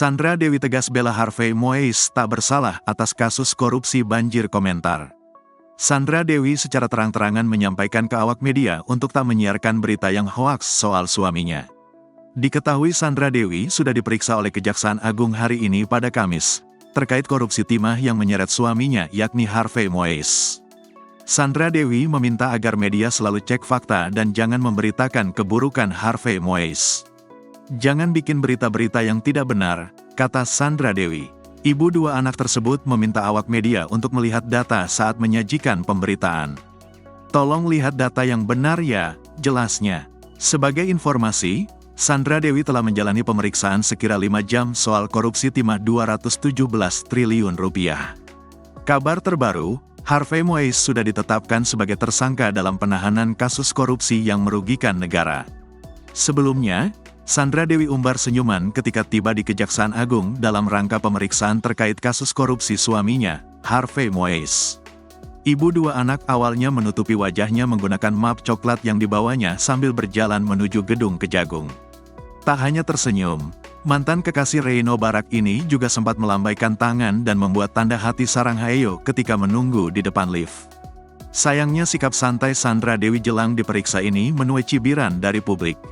Sandra Dewi tegas bela Harvey Moise tak bersalah atas kasus korupsi banjir komentar. Sandra Dewi secara terang-terangan menyampaikan ke awak media untuk tak menyiarkan berita yang hoaks soal suaminya. Diketahui Sandra Dewi sudah diperiksa oleh Kejaksaan Agung hari ini pada Kamis, terkait korupsi timah yang menyeret suaminya yakni Harvey Moise. Sandra Dewi meminta agar media selalu cek fakta dan jangan memberitakan keburukan Harvey Moise. Jangan bikin berita-berita yang tidak benar, kata Sandra Dewi. Ibu dua anak tersebut meminta awak media untuk melihat data saat menyajikan pemberitaan. Tolong lihat data yang benar ya, jelasnya. Sebagai informasi, Sandra Dewi telah menjalani pemeriksaan sekira 5 jam soal korupsi timah 217 triliun rupiah. Kabar terbaru, Harvey Moise sudah ditetapkan sebagai tersangka dalam penahanan kasus korupsi yang merugikan negara. Sebelumnya, Sandra Dewi umbar senyuman ketika tiba di Kejaksaan Agung dalam rangka pemeriksaan terkait kasus korupsi suaminya, Harvey Moise. Ibu dua anak awalnya menutupi wajahnya menggunakan map coklat yang dibawanya sambil berjalan menuju gedung Kejagung. Tak hanya tersenyum, mantan kekasih Reino Barak ini juga sempat melambaikan tangan dan membuat tanda hati saranghayo ketika menunggu di depan lift. Sayangnya sikap santai Sandra Dewi jelang diperiksa ini menuai cibiran dari publik.